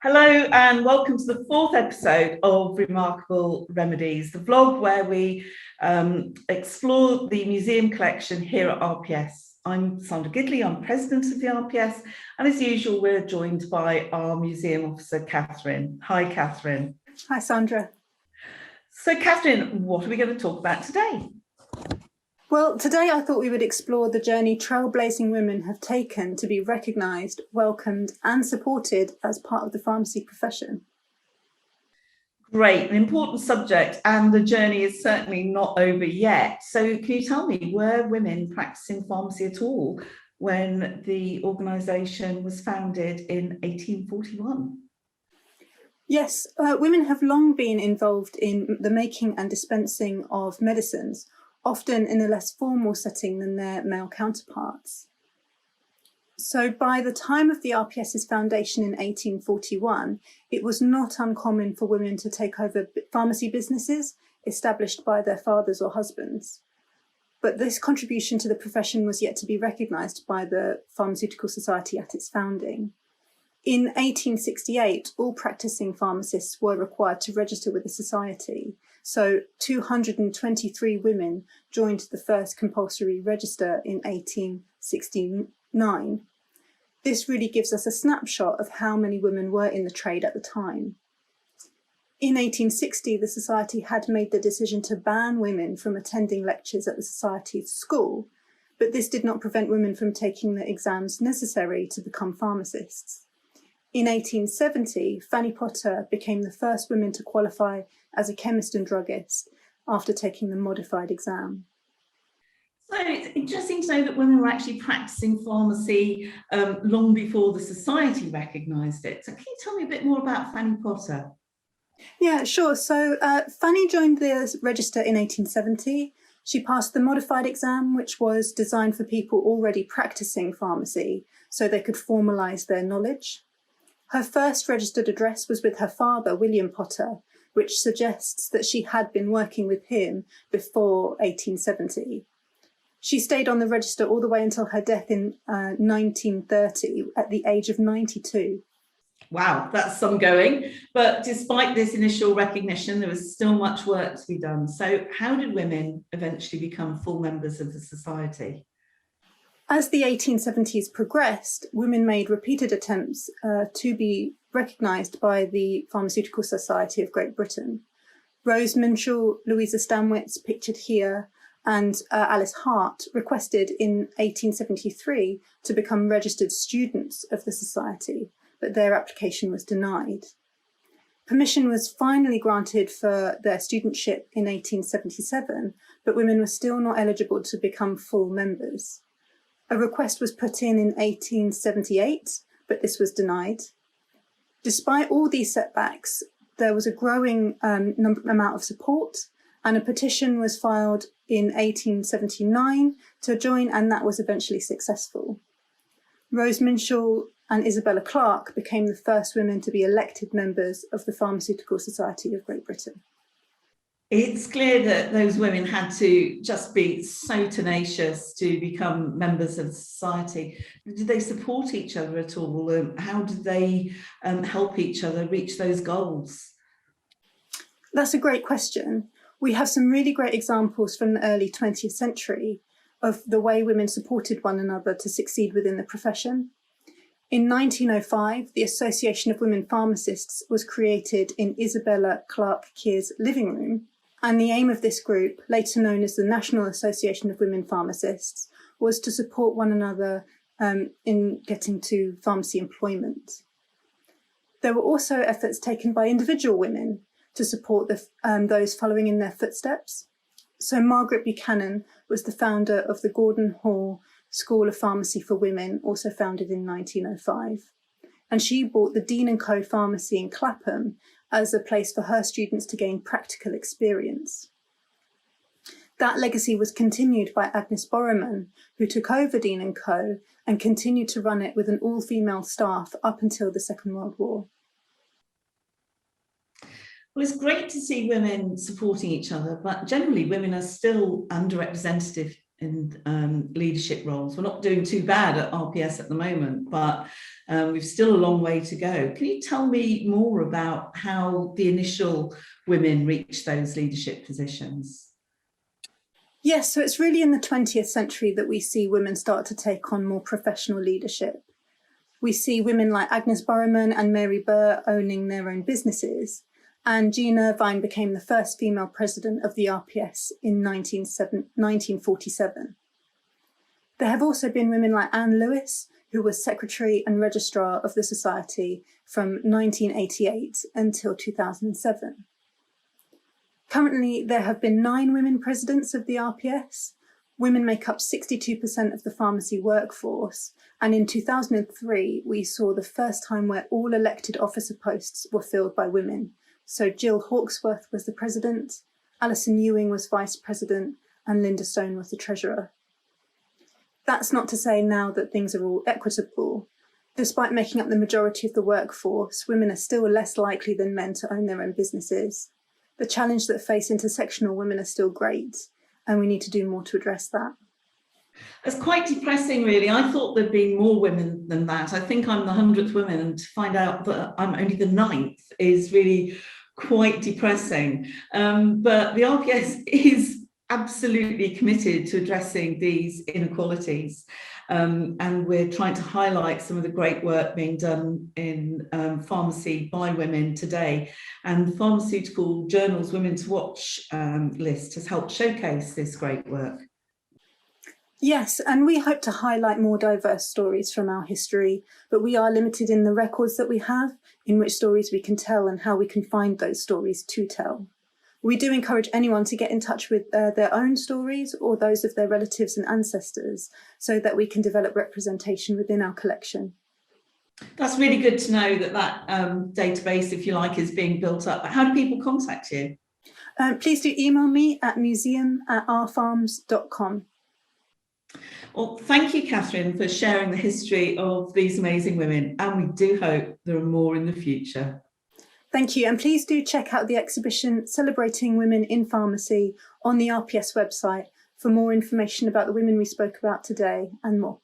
Hello and welcome to the fourth episode of Remarkable Remedies, the vlog where we explore the museum collection here at RPS. I'm Sandra Gidley, I'm president of the RPS, and as usual we're joined by our museum officer Catherine. Hi Catherine. Hi Sandra. So Catherine, what are we going to talk about today? Well, today I thought we would explore the journey trailblazing women have taken to be recognised, welcomed and supported as part of the pharmacy profession. Great, an important subject, and the journey is certainly not over yet. So can you tell me, were women practicing pharmacy at all when the organisation was founded in 1841? Yes, women have long been involved in the making and dispensing of medicines, often in a less formal setting than their male counterparts. So by the time of the RPS's foundation in 1841, it was not uncommon for women to take over pharmacy businesses established by their fathers or husbands. But this contribution to the profession was yet to be recognised by the Pharmaceutical Society at its founding. In 1868, all practising pharmacists were required to register with the society. So 223 women joined the first compulsory register in 1869. This really gives us a snapshot of how many women were in the trade at the time. In 1860, the society had made the decision to ban women from attending lectures at the society's school, but this did not prevent women from taking the exams necessary to become pharmacists. In 1870, Fanny Potter became the first woman to qualify as a chemist and druggist after taking the modified exam. So it's interesting to know that women were actually practicing pharmacy long before the society recognised it. So can you tell me a bit more about Fanny Potter? Yeah, sure. So Fanny joined the register in 1870. She passed the modified exam, which was designed for people already practicing pharmacy so they could formalise their knowledge. Her first registered address was with her father, William Potter, which suggests that she had been working with him before 1870. She stayed on the register all the way until her death in 1930 at the age of 92. Wow, that's some going. But despite this initial recognition, there was still much work to be done. So how did women eventually become full members of the society? As the 1870s progressed, women made repeated attempts to be recognised by the Pharmaceutical Society of Great Britain. Rose Minshall, Louisa Stanwitz, pictured here, and Alice Hart requested in 1873 to become registered students of the society, but their application was denied. Permission was finally granted for their studentship in 1877, but women were still not eligible to become full members. A request was put in 1878, but this was denied. Despite all these setbacks, there was a growing amount of support, and a petition was filed in 1879 to join, and that was eventually successful. Rose Minshall and Isabella Clarke became the first women to be elected members of the Pharmaceutical Society of Great Britain. It's clear that those women had to just be so tenacious to become members of the society. Did they support each other at all? How did they help each other reach those goals? That's a great question. We have some really great examples from the early 20th century of the way women supported one another to succeed within the profession. In 1905, the Association of Women Pharmacists was created in Isabella Clarke Keir's living room. And the aim of this group, later known as the National Association of Women Pharmacists, was to support one another in getting to pharmacy employment. There were also efforts taken by individual women to support those following in their footsteps. So Margaret Buchanan was the founder of the Gordon Hall School of Pharmacy for Women, also founded in 1905. And she bought the Dean & Co Pharmacy in Clapham as a place for her students to gain practical experience. That legacy was continued by Agnes Borroman, who took over Dean & Co and continued to run it with an all-female staff up until the Second World War. Well, it's great to see women supporting each other, but generally women are still underrepresented in leadership roles. We're not doing too bad at RPS at the moment, but We've still a long way to go. Can you tell me more about how the initial women reached those leadership positions? Yes, so it's really in the 20th century that we see women start to take on more professional leadership. We see women like Agnes Borroman and Mary Burr owning their own businesses, and Jean Irvine became the first female president of the RPS in 1947. There have also been women like Anne Lewis, who was secretary and registrar of the Society from 1988 until 2007. Currently, there have been 9 women presidents of the RPS. Women make up 62% of the pharmacy workforce, and in 2003, we saw the first time where all elected officer posts were filled by women. So Jill Hawkesworth was the president, Alison Ewing was vice president, and Linda Stone was the treasurer. That's not to say now that things are all equitable. Despite making up the majority of the workforce, women are still less likely than men to own their own businesses. The challenge that face intersectional women are still great, and we need to do more to address that. It's quite depressing, really. I thought there'd been more women than that. I think I'm the 100th woman, and to find out that I'm only the 9th is really quite depressing. But the RPS is absolutely committed to addressing these inequalities. And we're trying to highlight some of the great work being done in pharmacy by women today. And the Pharmaceutical Journal's Women to Watch list has helped showcase this great work. Yes, and we hope to highlight more diverse stories from our history, but we are limited in the records that we have, in which stories we can tell and how we can find those stories to tell. We do encourage anyone to get in touch with their own stories or those of their relatives and ancestors so that we can develop representation within our collection. That's really good to know that that database, if you like, is being built up. How do people contact you? Please do email me at museum@ourfarms.com. Well, thank you, Catherine, for sharing the history of these amazing women, and we do hope there are more in the future. Thank you, and please do check out the exhibition Celebrating Women in Pharmacy on the RPS website for more information about the women we spoke about today and more.